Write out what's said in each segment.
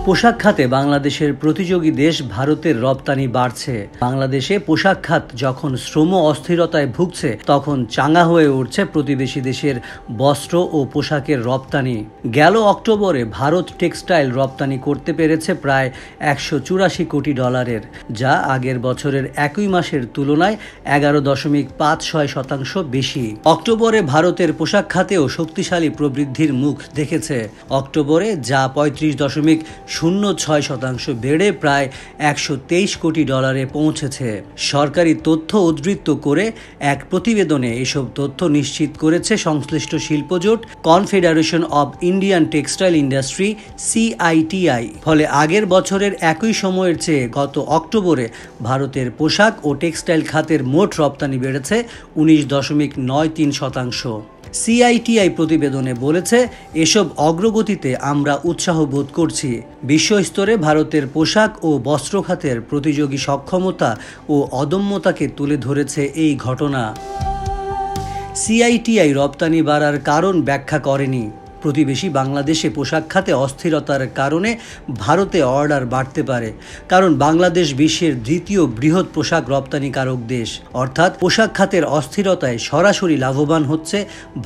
পোশাক খাতে বাংলাদেশের প্রতিযোগী দেশ ভারতের রপ্তানি বাড়ছে। বাংলাদেশে পোশাক খাত যখন শ্রম অস্থিরতায় ভুগছে, তখন চাঙ্গা হয়ে উঠছে প্রতিবেশী দেশের বস্ত্র ও পোশাকের রপ্তানি। গেল অক্টোবরে ভারত টেক্সটাইল রপ্তানি করতে পেরেছে প্রায় 184 কোটি ডলারের, যা আগের বছরের একই মাসের তুলনায় 11.56% বেশি। অক্টোবরে ভারতের পোশাক খাতেও শক্তিশালী প্রবৃদ্ধির মুখ দেখেছে। অক্টোবরে যা 35.06% বেড়ে প্রায় 123 কোটি ডলারে পৌঁছেছে। সরকারি তথ্য উদ্ধৃত করে এক প্রতিবেদনে এসব তথ্য নিশ্চিত করেছে সংশ্লিষ্ট শিল্পজোট confederation of Indian textile industry CITI। ফলে আগের বছরের একই সময়ের চেয়ে গত অক্টোবরে ভারতের পোশাক ও টেক্সটাইল খাতের মোট রপ্তানি বেড়েছে 19.93%। CITI প্রতিবেদনে বলেছে, এসব অগ্রগতিতে আমরা উৎসাহ বোধ করছি। বিশ্বস্তরে ভারতের পোশাক ও বস্ত্র খাতের প্রতিযোগী সক্ষমতা ও অদম্যতাকে তুলে ধরেছে এই ঘটনা। CITI রপ্তানি বাড়ার কারণ ব্যাখ্যা করেনি। প্রতিবেশী বাংলাদেশে পোশাক খাতে অস্থিরতার কারণে ভারতে অর্ডার বাড়তে পারে, কারণ বাংলাদেশ বিশ্বের দ্বিতীয় বৃহৎ পোশাক রপ্তানিকারক দেশ। অর্থাৎ পোশাক খাতের অস্থিরতায় সরাসরি লাভবান হচ্ছে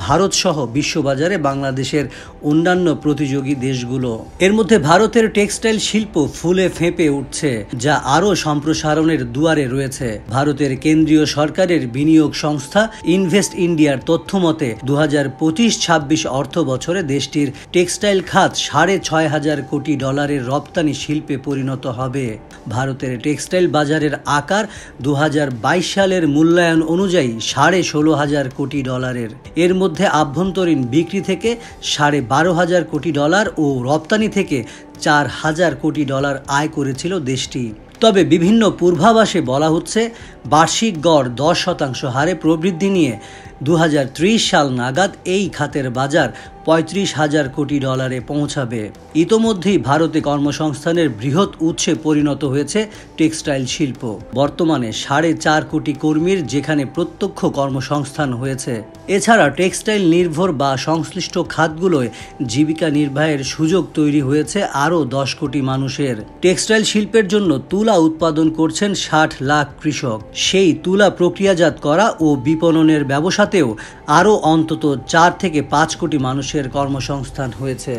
ভারত সহ বিশ্ববাজারে বাংলাদেশের অন্যান্য প্রতিযোগী দেশগুলো। এর মধ্যে ভারতের টেক্সটাইল শিল্প ফুলে ফেঁপে উঠছে, যা আরও সম্প্রসারণের দুয়ারে রয়েছে। ভারতের কেন্দ্রীয় সরকারের বিনিয়োগ সংস্থা ইনভেস্ট ইন্ডিয়ার তথ্য মতে 2025-26 অর্থ বছরে দেশটির টেক্সটাইল খাত 6,500 কোটি ডলারের রপ্তানি শিল্পে পরিণত হবে। ভারতের টেক্সটাইল বাজারের আকার 2022 সালের মূল্যায়ন অনুযায়ী 16,500 কোটি ডলারের। এর মধ্যে আভ্যন্তরীণ বিক্রি থেকে 12,500 কোটি ডলার ও রপ্তানি থেকে 4,000 কোটি ডলার আয় করেছিল দেশটি। তবে বিভিন্ন পূর্বাভাসে বলা হচ্ছে, বার্ষিক গড় 10% হারে প্রবৃদ্ধি নিয়ে 2030 সাল নাগাদ এই খাতের বাজার 35,000 কোটি ডলারে পৌঁছাবে। ইতোমধ্যেই ভারতে কর্মসংস্থানের বৃহৎ উৎসে পরিণত হয়েছে টেক্সটাইল শিল্প। বর্তমানে 4.5 কোটি কর্মীর যেখানে প্রত্যক্ষ কর্মসংস্থান হয়েছে। এছাড়া টেক্সটাইল নির্ভর বা সংশ্লিষ্ট খাতগুলোয় জীবিকা নির্বাহের সুযোগ তৈরি হয়েছে আরও 10 কোটি মানুষের। টেক্সটাইল শিল্পের জন্য তুলা উৎপাদন করছেন 60 লাখ কৃষক। সেই তুলা প্রক্রিয়াজাত করা ও বিপণনের ব্যবসাতেও আরও অন্তত 4 থেকে 5 কোটি মানুষের কর্মসংস্থান হয়েছে।